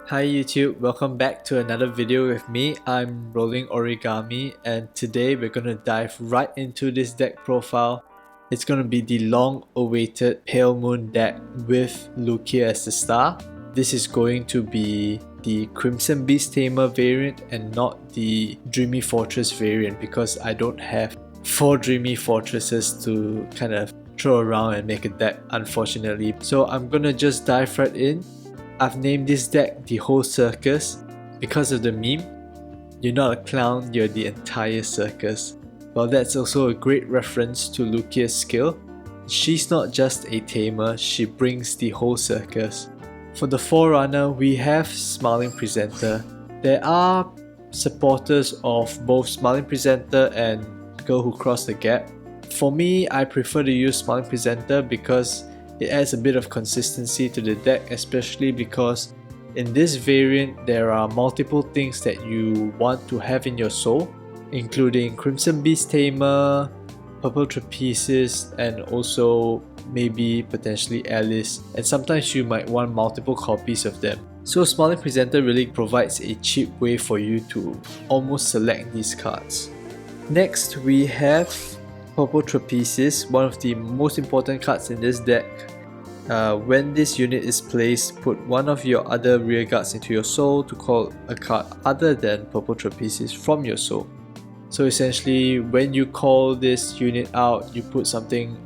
Hi YouTube, welcome back to another video with me. I'm rolling Origami and today we're going to dive right into this deck profile. It's going to be the long awaited Pale Moon deck with Luquier as the star. This is going to be the Crimson Beast Tamer variant and not the Dreamy Fortress variant because I don't have 4 Dreamy Fortresses to kind of throw around and make a deck, unfortunately. So I'm going to just dive right in. I've named this deck the whole circus because of the meme. You're not a clown, you're the entire circus. Well, that's also a great reference to Luquier's skill. She's not just a tamer, she brings the whole circus. For the Forerunner, we have Smiling Presenter. There are supporters of both Smiling Presenter and Girl Who Crossed the Gap. For me, I prefer to use Smiling Presenter because it adds a bit of consistency to the deck, especially because in this variant there are multiple things that you want to have in your soul, including Crimson Beast Tamer, Purple Trapezes, and also maybe potentially Alice, and sometimes you might want multiple copies of them. So Smiling Presenter really provides a cheap way for you to almost select these cards. Next we have Purple Trapezes, one of the most important cards in this deck. When this unit is placed, put one of your other rear guards into your soul to call a card other than Purple Trapezes from your soul. So essentially, when you call this unit out, you put something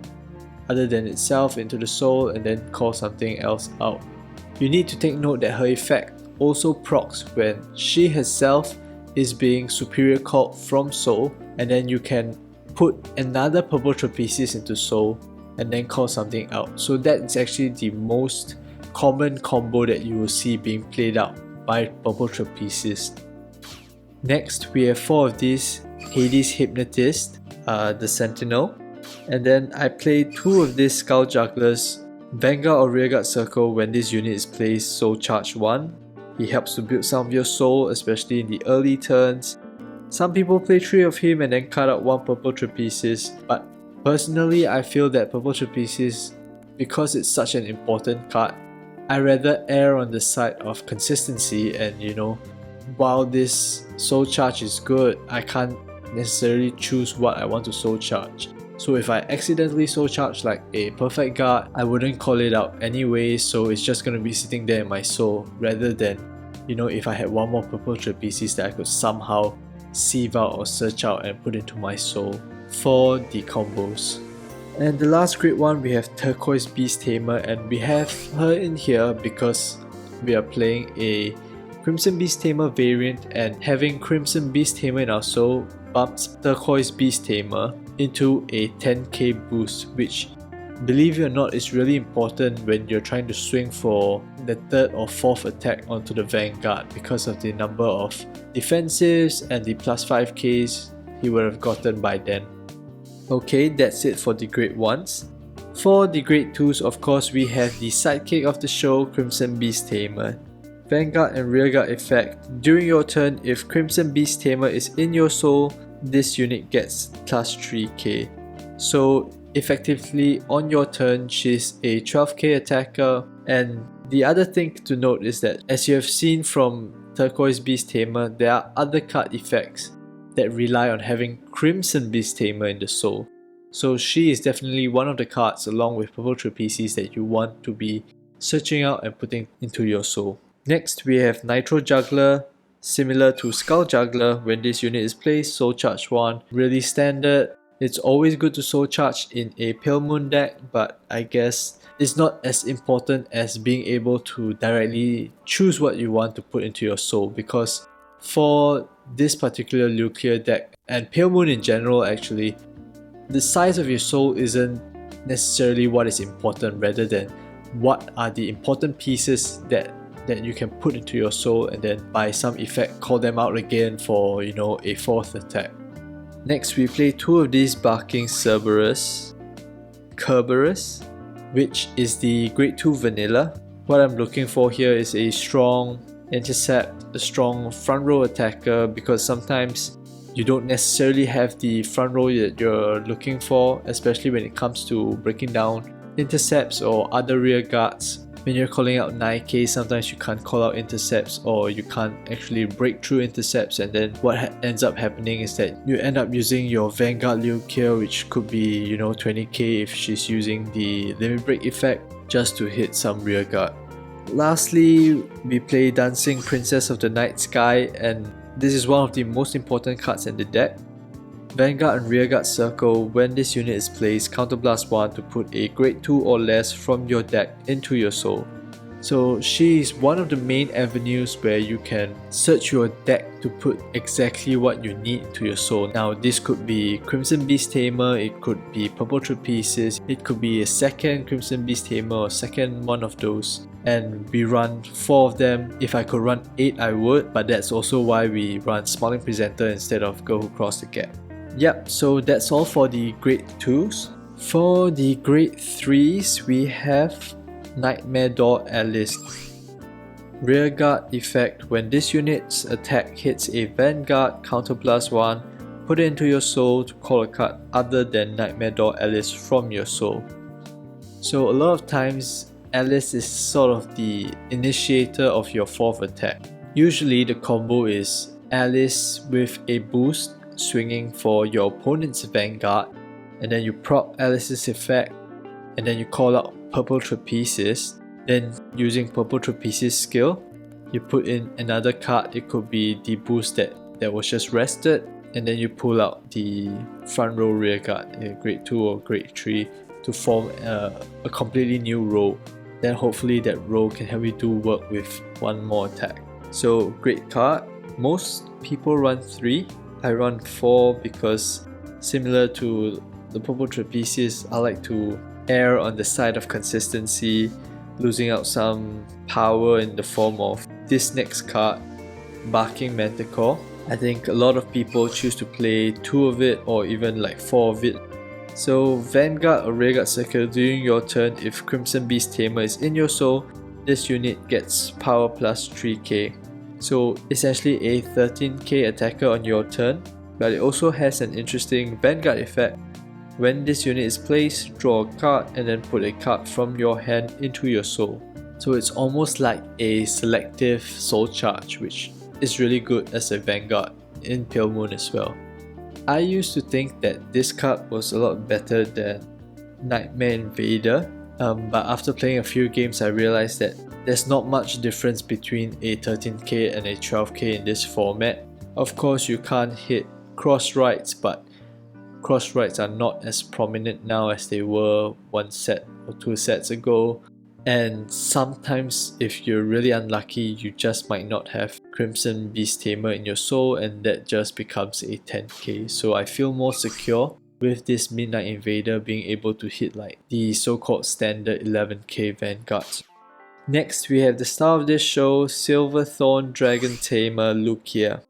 other than itself into the soul and then call something else out. You need to take note that her effect also procs when she herself is being superior called from soul, and then you can put another Purple Trapezes into soul and then call something out. So that's actually the most common combo that you will see being played out by Purple Trapezes. Next, we have 4 of these Hades Hypnotist, the Sentinel, and then I play 2 of these Skull Jugglers, Vanguard or Rearguard Circle. When this unit is placed, Soul Charge 1. He helps to build some of your soul, especially in the early turns. Some people play 3 of him and then cut out 1 Purple Trapezes, but personally I feel that Purple Trapezes, because it's such an important card, I rather err on the side of consistency. And while this soul charge is good, I can't necessarily choose what I want to soul charge. So if I accidentally soul charge like a perfect guard, I wouldn't call it out anyway, so it's just going to be sitting there in my soul, rather than if I had 1 more Purple Trapezes that I could somehow sieve out or search out and put into my soul for the combos. And the last great one, we have Turquoise Beast Tamer, and we have her in here because we are playing a Crimson Beast Tamer variant, and having Crimson Beast Tamer in our soul bumps Turquoise Beast Tamer into a 10k boost, which, believe it or not, is really important when you're trying to swing for the 3rd or 4th attack onto the Vanguard because of the number of defensives and the plus 5ks he would have gotten by then. Okay, that's it for the grade 1s. For the grade 2s, of course, we have the sidekick of the show, Crimson Beast Tamer. Vanguard and Rearguard effect. During your turn, if Crimson Beast Tamer is in your soul, this unit gets plus 3k. So effectively, on your turn, she's a 12k attacker. And the other thing to note is that, as you have seen from Turquoise Beast Tamer, there are other card effects that rely on having Crimson Beast Tamer in the soul. So she is definitely one of the cards, along with Purple Trapezes, that you want to be searching out and putting into your soul. Next, we have Nitro Juggler. Similar to Skull Juggler, when this unit is placed, Soul Charge 1. Really standard. It's always good to soul charge in a Pale Moon deck, but I guess it's not as important as being able to directly choose what you want to put into your soul, because for this particular Luquier deck, and Pale Moon in general actually, the size of your soul isn't necessarily what is important, rather than what are the important pieces that you can put into your soul, and then by some effect call them out again for a 4th attack. Next, we play 2 of these Barking Kerberos, which is the grade 2 vanilla. What I'm looking for here is a strong intercept, a strong front row attacker, because sometimes you don't necessarily have the front row that you're looking for, especially when it comes to breaking down intercepts or other rear guards. when you're calling out 9k, sometimes you can't call out intercepts or you can't actually break through intercepts, and then what ends up happening is that you end up using your Vanguard Luquier, which could be, you know, 20k if she's using the limit break effect, just to hit some rearguard. Lastly, we play Dancing Princess of the Night Sky, and this is one of the most important cards in the deck. Vanguard and Rearguard Circle, when this unit is placed, counterblast 1 to put a grade 2 or less from your deck into your soul. So she is one of the main avenues where you can search your deck to put exactly what you need into your soul. Now this could be Crimson Beast Tamer, it could be Purple Trapezes, it could be a second Crimson Beast Tamer or second one of those. And we run 4 of them. If I could run 8 I would, but that's also why we run Smiling Presenter instead of Girl Who Crossed the Gap. Yep, so that's all for the grade 2s. For the grade 3s, we have Nightmare Door Alice. Rearguard effect: when this unit's attack hits a Vanguard, counterblast 1, put it into your soul to call a card other than Nightmare Door Alice from your soul. So a lot of times, Alice is sort of the initiator of your 4th attack. Usually the combo is Alice with a boost swinging for your opponent's Vanguard, and then you proc Alice's effect, and then you call out Purple Trapezes. Then using Purple Trapezes skill, you put in another card. It could be the boost that was just rested, and then you pull out the front row rearguard, a grade 2 or grade 3, to form a completely new row. Then hopefully that row can help you do work with one more attack. So great card. Most people run 3. I run 4 because, similar to the Purple Trapezes, I like to err on the side of consistency, losing out some power in the form of this next card, Barking Manticore. I think a lot of people choose to play 2 of it or even like 4 of it. So Vanguard or Rearguard Circle, during your turn, if Crimson Beast Tamer is in your soul, this unit gets power plus 3k. So essentially a 13k attacker on your turn, but it also has an interesting Vanguard effect. When this unit is placed, draw a card and then put a card from your hand into your soul. So it's almost like a selective soul charge, which is really good as a Vanguard in Pale Moon as well. I used to think that this card was a lot better than Nightmare Invader, but after playing a few games I realized that there's not much difference between a 13k and a 12k in this format. Of course you can't hit cross rights, but cross rights are not as prominent now as they were 1 set or 2 sets ago. And sometimes if you're really unlucky, you just might not have Crimson Beast Tamer in your soul, and that just becomes a 10k. So I feel more secure with this Midnight Invader being able to hit like the so-called standard 11k Vanguards. Next we have the star of this show, Silver Thorn Dragon Tamer Luquier.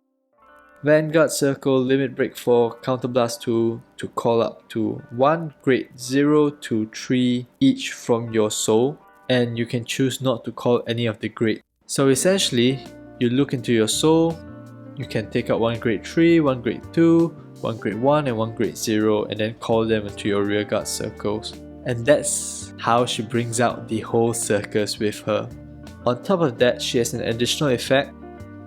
Vanguard Circle, limit break 4, counterblast 2 to call up to 1 grade 0 to 3 each from your soul, and you can choose not to call any of the grade. So essentially, you look into your soul, you can take out 1 grade 3, 1 grade 2, 1 grade 1 and 1 grade 0, and then call them into your rearguard circles. And that's how she brings out the whole circus with her. On top of that, she has an additional effect.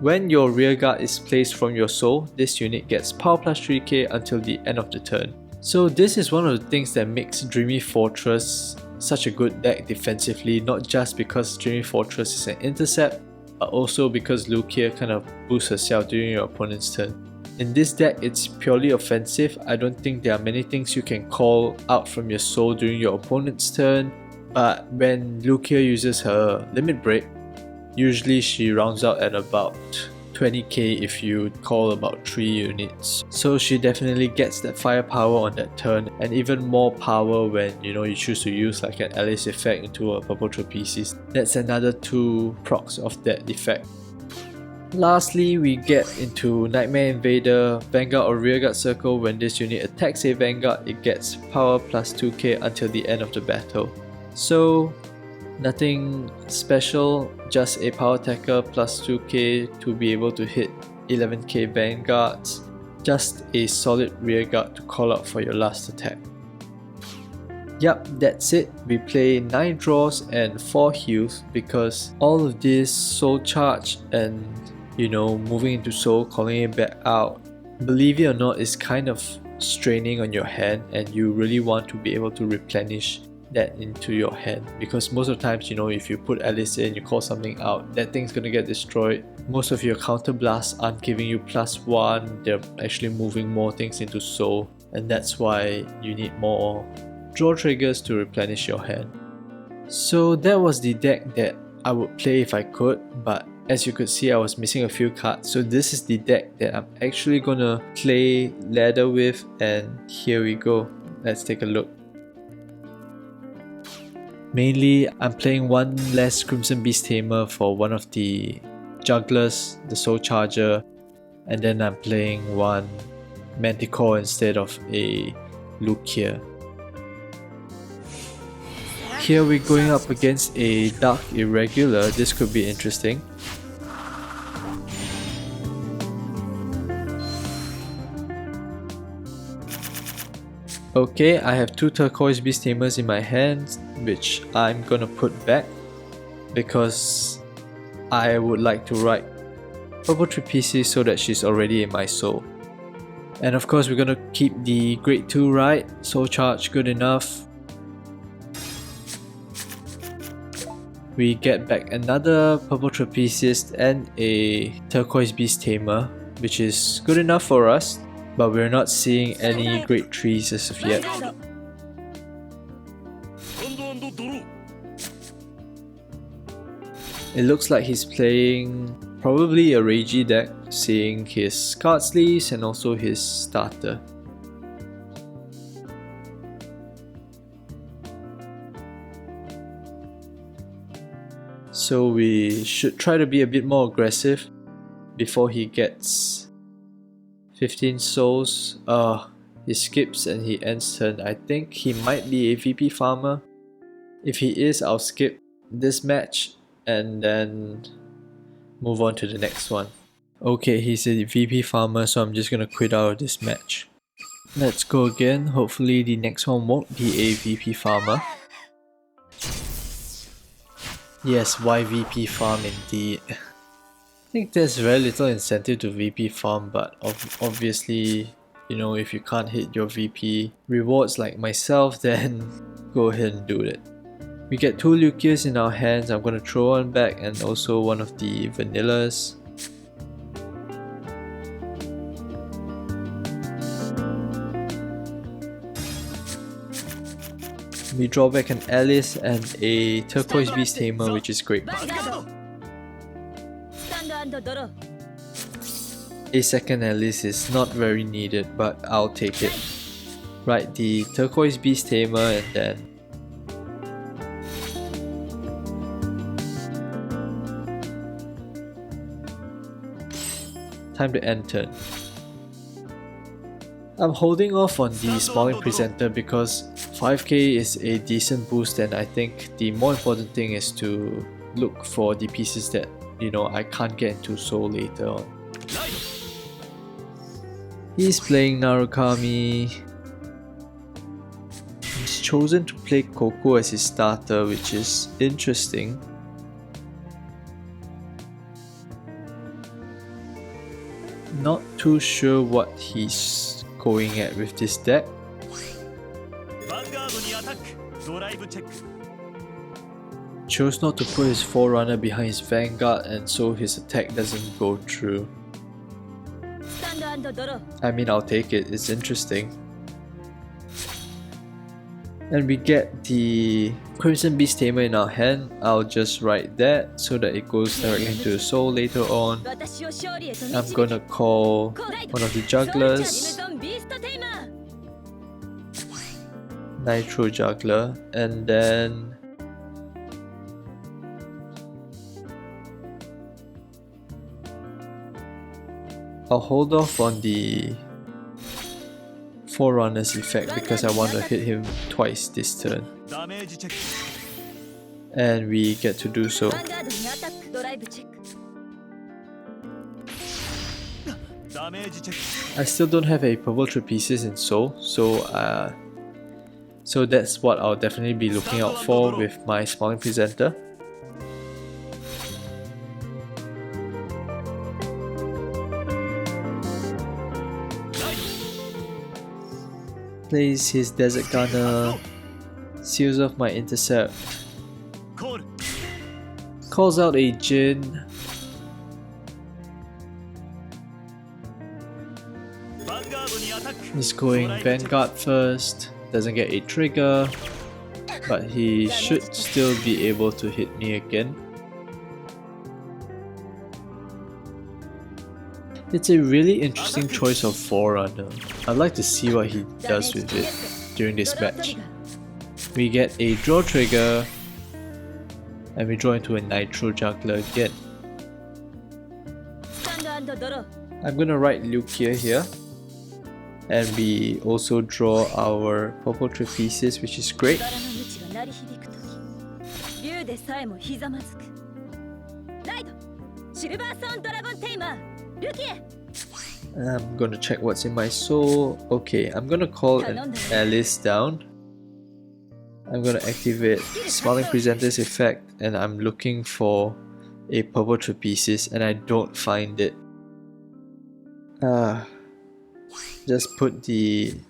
When your rearguard is placed from your soul, this unit gets power plus 3k until the end of the turn. So this is one of the things that makes Dreamy Fortress such a good deck defensively, not just because Dreamy Fortress is an intercept, but also because Luquier kind of boosts herself during your opponent's turn. In this deck, it's purely offensive. I don't think there are many things you can call out from your soul during your opponent's turn, but when Luquier uses her limit break, usually she rounds out at about 20k if you call about 3 units. So she definitely gets that firepower on that turn, and even more power when you choose to use like an Alice effect into a Purple Trapezes. That's another 2 procs of that effect. Lastly, we get into Nightmare Invader, Vanguard or Rearguard Circle. When this unit attacks a Vanguard, it gets power plus 2k until the end of the battle. So nothing special, just a power attacker plus 2k to be able to hit 11k Vanguards. Just a solid rearguard to call out for your last attack. Yep, that's it. We play 9 draws and 4 heals because all of this soul charge and moving into soul, calling it back out, believe it or not, is kind of straining on your hand, and you really want to be able to replenish that into your hand, because most of the times, if you put Alice in, you call something out, that thing's gonna get destroyed. Most of your counter blasts aren't giving you +1, they're actually moving more things into soul, and that's why you need more draw triggers to replenish your hand. So that was the deck that I would play if I could, but as you could see, I was missing a few cards, so this is the deck that I'm actually gonna play ladder with, and here we go. Let's take a look. Mainly, I'm playing one less Crimson Beast Tamer for one of the jugglers, the Soul Charger, and then I'm playing one Manticore instead of a Luquier. Here we're going up against a Dark Irregular. This could be interesting. Okay, I have 2 Turquoise Beast Tamers in my hands, which I'm gonna put back because I would like to write purple 3 pieces so that she's already in my soul. And of course, we're gonna keep the grade 2 right, soul charge good enough. We get back another purple trapezist and a turquoise beast tamer, which is good enough for us, but we're not seeing any grade 3s as of yet. It looks like he's playing probably a Ragey deck, seeing his card sleeves and also his starter. So we should try to be a bit more aggressive before he gets 15 souls. He skips and he ends turn. I think he might be a VP farmer. If he is, I'll skip this match and then move on to the next one. Okay, he's a VP farmer, so I'm just gonna quit out of this match. Let's go again. Hopefully the next one won't be a VP farmer. Yes, why VP farm indeed. I think there's very little incentive to VP farm, but obviously, if you can't hit your VP rewards like myself, then go ahead and do it. We get 2 Luquiers in our hands. I'm gonna throw one back and also one of the vanillas. We draw back an Alice and a Turquoise Beast Tamer, which is great. A second Alice is not very needed, but I'll take it. Right, the Turquoise Beast Tamer, and then time to end turn. I'm holding off on the Smiling Presenter because 5k is a decent boost, and I think the more important thing is to look for the pieces that I can't get into soul later on. He's playing Narukami. He's chosen to play Coco as his starter, which is interesting. Not too sure what he's going at with this deck. Chose not to put his Forerunner behind his Vanguard, and so his attack doesn't go through. I mean, I'll take it, it's interesting. And we get the Crimson Beast Tamer in our hand. I'll just write that so that it goes directly into the soul later on. I'm gonna call one of the jugglers, Nitro Juggler, and then I'll hold off on the Forerunner's effect because I want to hit him twice this turn. And we get to do so. I still don't have a purple 3 pieces in soul, so So that's what I'll definitely be looking out for with my Smiling Presenter. Plays his Desert Gunner, seals off my intercept, calls out a Jin, he's going Vanguard first, doesn't get a trigger, but he should still be able to hit me again. It's a really interesting choice of Forerunner. I'd like to see what he does with it during this match. We get a draw trigger, and we draw into a Nitro Juggler again. I'm gonna write Luquier here, and we also draw our purple Trapezius, which is great. I'm gonna check what's in my soul. Okay, I'm gonna call an Alice down. I'm gonna activate Smiling Presenter's effect, and I'm looking for a purple Trapezius and I don't find it. Just put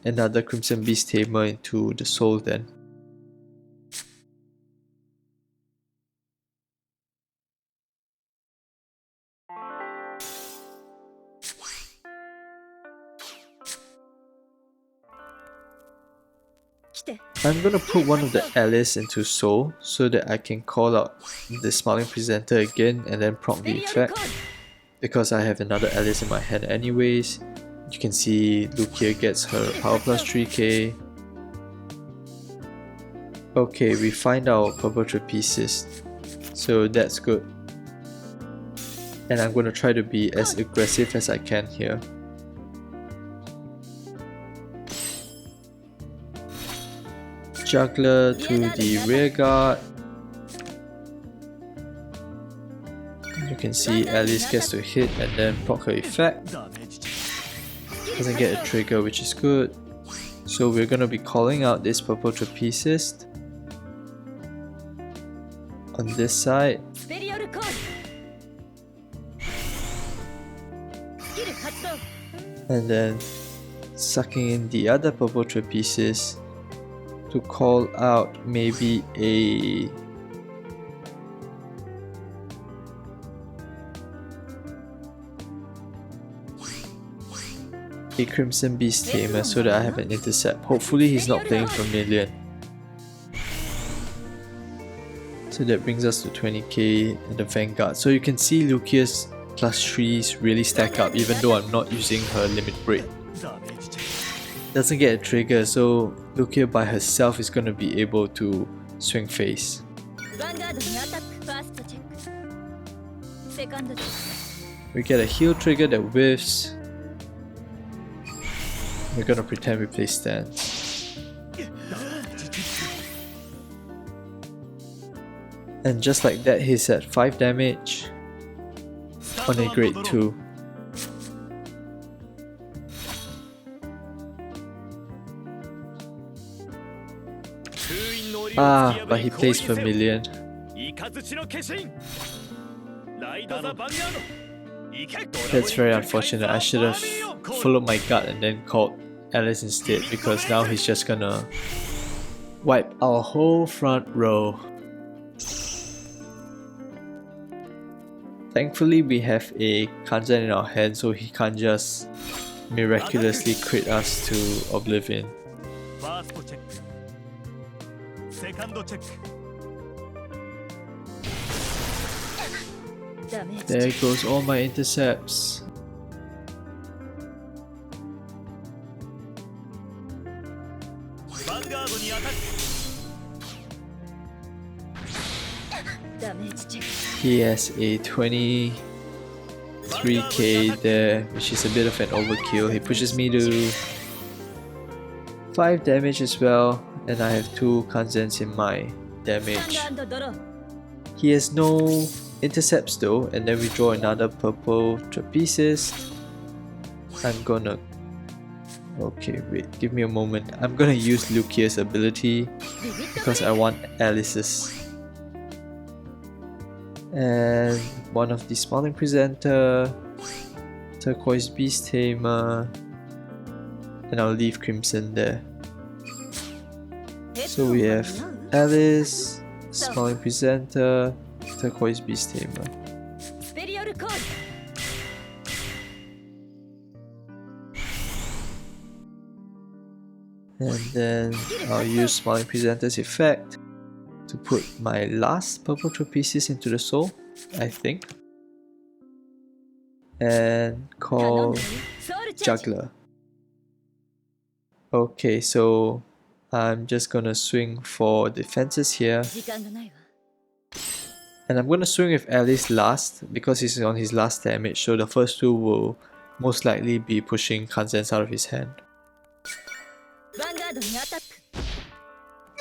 another Crimson Beast Tamer into the soul then. I'm gonna put one of the Alice into soul so that I can call out the Smiling Presenter again and then prompt the effect. Because I have another Alice in my hand anyways. You can see Luquier gets her power plus 3k. Okay, we find our purple Trapezius, so that's good. And I'm gonna try to be as aggressive as I can here. Juggler to the rear guard. You can see Alice gets to hit and then proc her effect. Doesn't get a trigger, which is good. So we're gonna be calling out this purple Trapezius on this side. And then sucking in the other purple Trapezius to call out maybe a Crimson Beast Tamer so that I have an intercept. Hopefully he's not playing Vermilion. So that brings us to 20k and the Vanguard. So you can see Luquier's +3s really stack up even though I'm not using her limit break. Doesn't get a trigger, so Luquier by herself is going to be able to swing face. We get a heal trigger that whiffs. We're gonna pretend we play stance. And just like that, he's at 5 damage on a grade 2. But he plays Vermilion. That's very unfortunate. I should have followed my gut and then called Alice instead, because now he's just gonna wipe our whole front row. Thankfully we have a Kanzen in our hand, so he can't just miraculously crit us to oblivion. There goes all my intercepts. He has a 23k there, which is a bit of an overkill. He pushes me to 5 damage as well, and I have 2 Kanzens in my damage. He has no intercepts though, and then we draw another purple Trapezius. I'm gonna Okay, wait, give me a moment. I'm gonna use Luquier's ability because I want Alice's. And one of the Smiling Presenter, Turquoise Beast Tamer, and I'll leave Crimson there. So we have Alice, Smiling Presenter, Turquoise Beast Tamer. And then I'll use Smiling Presenter's effect to put my last purple trapezius into the soul, I think. And call Juggler. Okay, so I'm just gonna swing for defenses here. And I'm gonna swing with Alice last because he's on his last damage, so the first two will most likely be pushing Kanzen's out of his hand.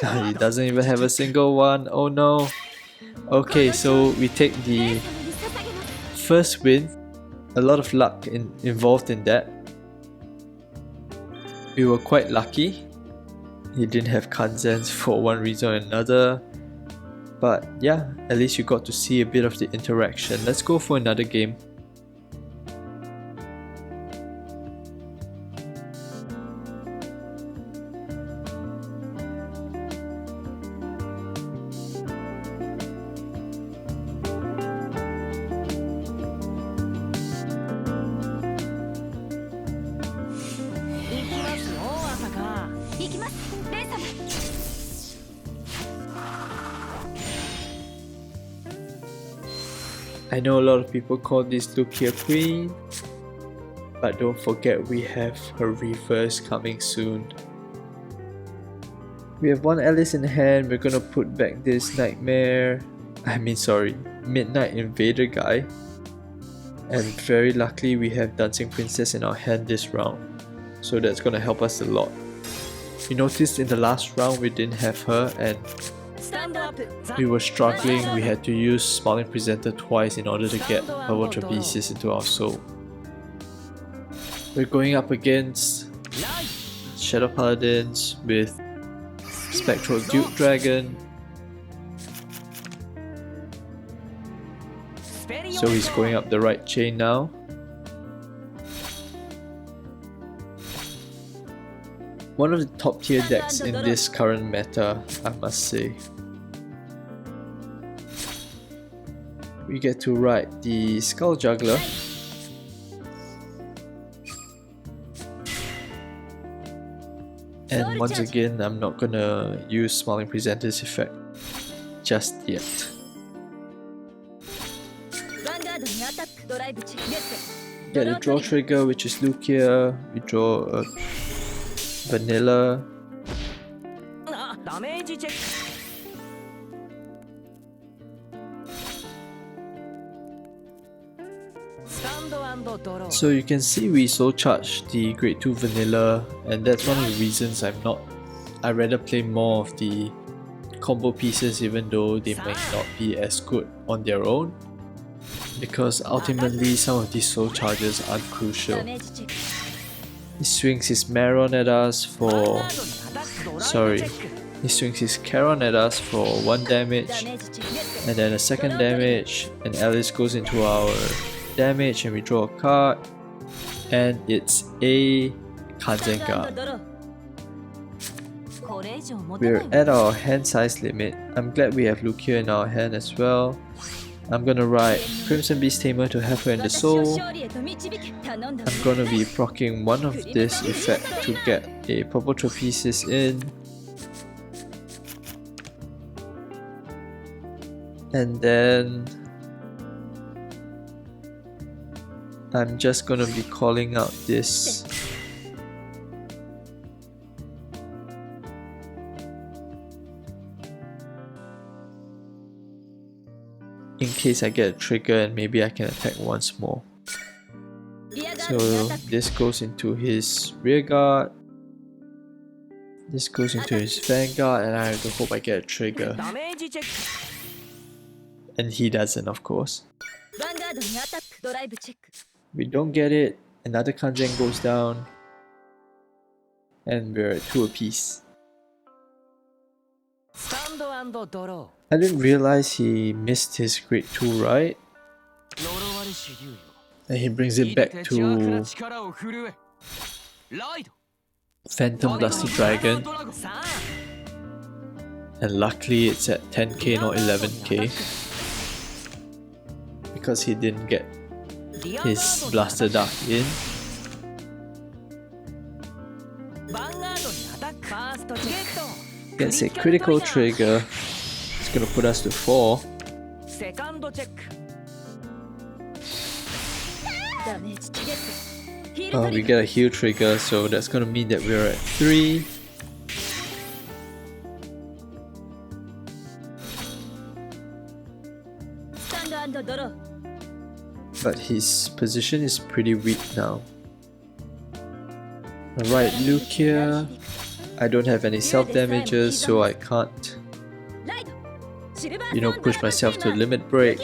He doesn't even have a single one, oh no. Okay, so we take the first win. A lot of luck involved in that. We were quite lucky. He didn't have Kanzen's for one reason or another. But yeah, at least you got to see a bit of the interaction. Let's go for another game. I know a lot of people call this Luquier Queen, but don't forget we have her reverse coming soon. We have one Alice in hand. We're gonna put back this Midnight Invader guy. And very luckily we have Dancing Princess in our hand this round. So that's gonna help us a lot. You noticed in the last round we didn't have her and we were struggling. We had to use Smiling Presenter twice in order to get Purple Trapezius into our soul. We're going up against Shadow Paladins with Spectral Duke Dragon. So he's going up the right chain now. One of the top tier decks in this current meta, I must say. We get to ride the Skull Juggler. And once again, I'm not gonna use Smiling Presenter's effect just yet. Get a draw trigger, which is Luquier. We draw a vanilla. So you can see we soul charge the grade 2 vanilla, and that's one of the reasons I'd rather play more of the combo pieces even though they might not be as good on their own, because ultimately some of these soul charges are crucial. He swings his Maron at us for... he swings his Charon at us for 1 damage, and then a 2nd damage, and Alice goes into our damage and we draw a card, and it's a Kanzen card. We're at our hand size limit. I'm glad we have Luquier in our hand as well. I'm gonna ride Crimson Beast Tamer to have her in the soul. I'm gonna be proccing one of this effect to get a Purple Trapezius in. And then I'm just gonna be calling out this in case I get a trigger and maybe I can attack once more. So this goes into his rear guard, this goes into his Vanguard, and I have to hope I get a trigger. And he doesn't, of course. We don't get it, another Kanzen goes down. And we're at 2 apiece. I didn't realize he missed his grade 2, right? And he brings it back to Phantom Dusty Dragon. And luckily it's at 10k, not 11k. Because he didn't get his Blaster Dark in. Gets a critical trigger. It's gonna put us to 4. We get a heal trigger, so that's gonna mean that we're at 3. But his position is pretty weak now. Alright, Luquier. I don't have any self damages, so I can't, push myself to a limit break.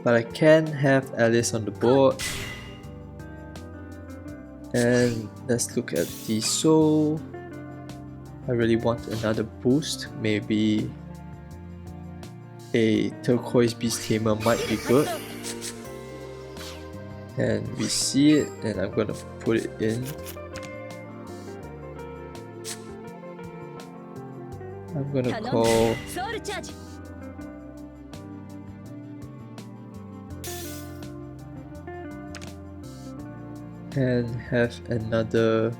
But I can have Alice on the board. And let's look at the soul. I really want another boost. Maybe a Turquoise Beast Tamer might be good. And we see it, and I'm gonna put it in. I'm gonna call and have another,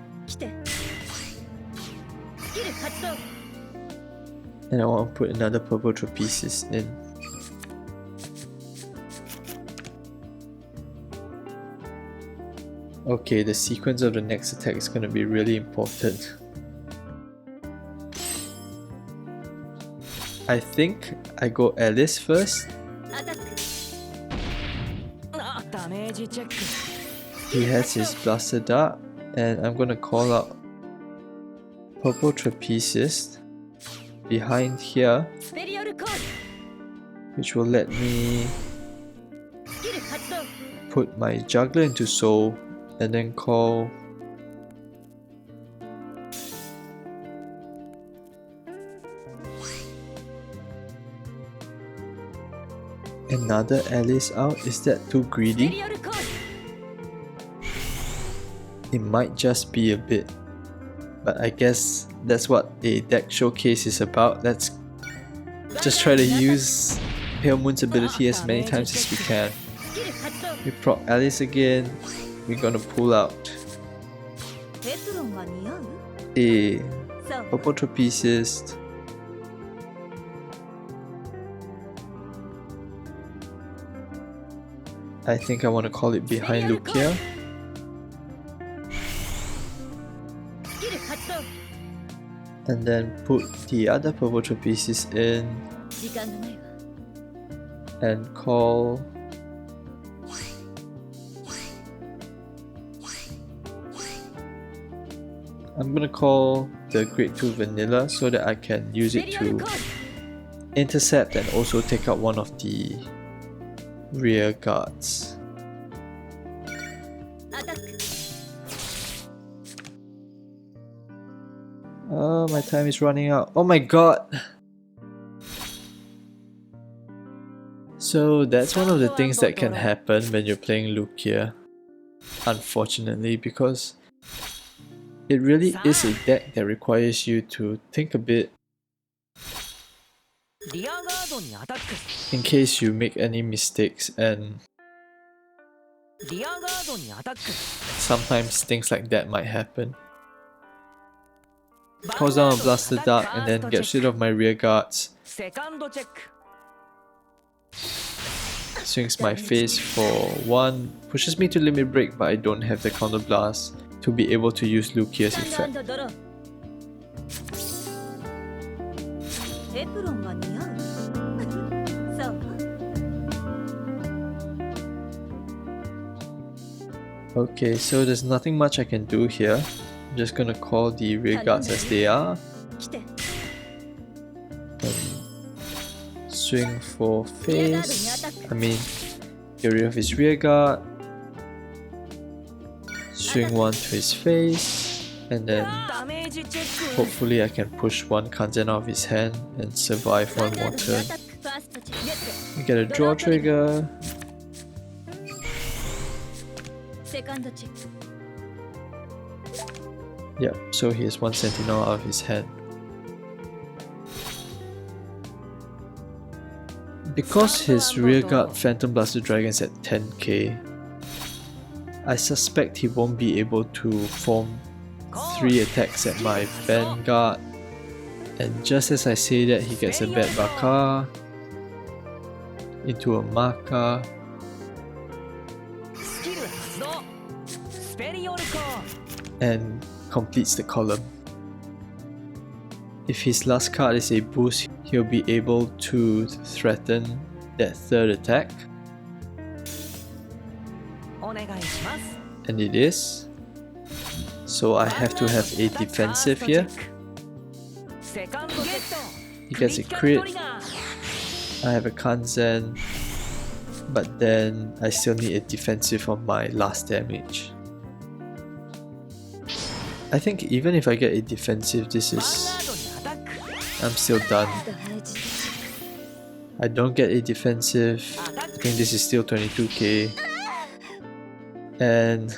and I want to put another purple trapezius in. Okay, the sequence of the next attack is going to be really important. I think I go Alice first. He has his Blaster Dart, and I'm going to call out Purple Trapezius behind here, which will let me put my Juggler into Soul and then call another Alice out. Is that too greedy? It might just be a bit, but I guess that's what a deck showcase is about. Let's just try to use Pale Moon's ability as many times as we can. We proc Alice again. We're gonna pull out a Purple Trapezius. I think I want to call it behind Luquier. And then put the other Purple Trapezius in and call I'm gonna call the grade 2 Vanilla so that I can use it to intercept and also take out one of the rear guards. Oh, my time is running out. Oh my god! So that's one of the things that can happen when you're playing Luquier, unfortunately, because it really is a deck that requires you to think a bit in case you make any mistakes, and sometimes things like that might happen. Calls down a Blaster Dart and then gets rid of my rear guards. Swings my face for 1, pushes me to limit break, but I don't have the counter blast to be able to use Luquier's effect. Okay, so there's nothing much I can do here. I'm just gonna call the rear guards as they are. Swing for face. Get rid of his rear guard. Swing 1 to his face. And then hopefully I can push one Kanzen out of his hand and survive one more turn. We get a draw trigger. Yep, so he has one Sentinel out of his hand. Because his rearguard Phantom Blaster Dragon's at 10k, I suspect he won't be able to form 3 attacks at my Vanguard, and just as I say that, he gets a Bad Bakar into a Maka, and completes the column. If his last card is a boost, he'll be able to threaten that 3rd attack. And it is. So I have to have a defensive here. He gets a crit. I have a Kanzen, but then I still need a defensive on my last damage. I think even if I get a defensive, I'm still done. I don't get a defensive, I think this is still 22k. And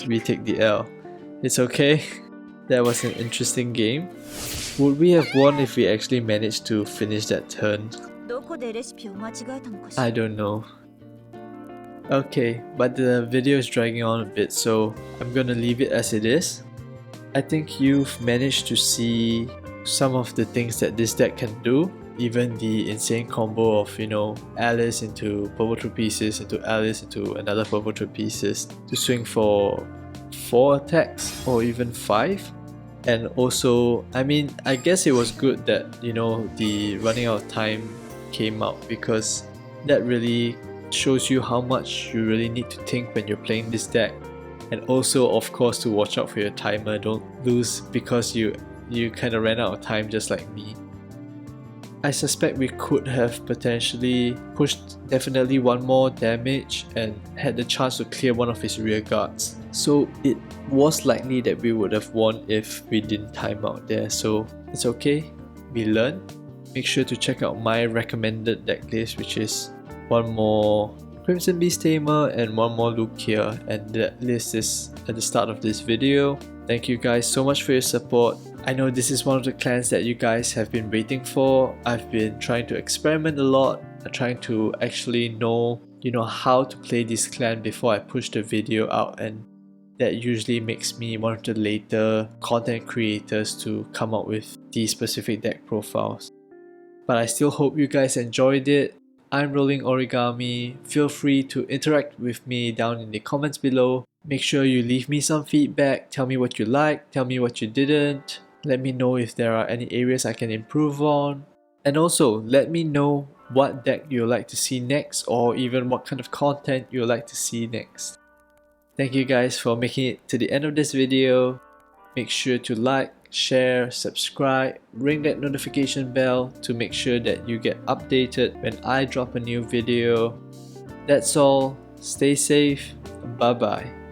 we take the L. It's okay. That was an interesting game. Would we have won if we actually managed to finish that turn? I don't know. Okay, but the video is dragging on a bit, so I'm gonna leave it as it is. I think you've managed to see some of the things that this deck can do. Even the insane combo of, you know, Alice into purple 3 pieces into Alice into another purple 3 pieces to swing for 4 attacks or even 5. And also, I mean, I guess it was good that, you know, the running out of time came out, because that really shows you how much you really need to think when you're playing this deck. And also, of course, to watch out for your timer. Don't lose because you kind of ran out of time just like me. I suspect we could have potentially pushed definitely one more damage and had the chance to clear one of his rear guards. So it was likely that we would have won if we didn't time out there. So it's okay, we learned. Make sure to check out my recommended deck list, which is one more Crimson Beast Tamer and one more Luquier, and that list is at the start of this video. Thank you guys so much for your support. I know this is one of the clans that you guys have been waiting for. I've been trying to experiment a lot, trying to actually know, how to play this clan before I push the video out, and that usually makes me one of the later content creators to come up with these specific deck profiles. But I still hope you guys enjoyed it. I'm Rolling Origami. Feel free to interact with me down in the comments below. Make sure you leave me some feedback. Tell me what you liked, tell me what you didn't. Let me know if there are any areas I can improve on. And also, let me know what deck you'd like to see next, or even what kind of content you'd like to see next. Thank you guys for making it to the end of this video. Make sure to like, share, subscribe, ring that notification bell to make sure that you get updated when I drop a new video. That's all. Stay safe. Bye bye.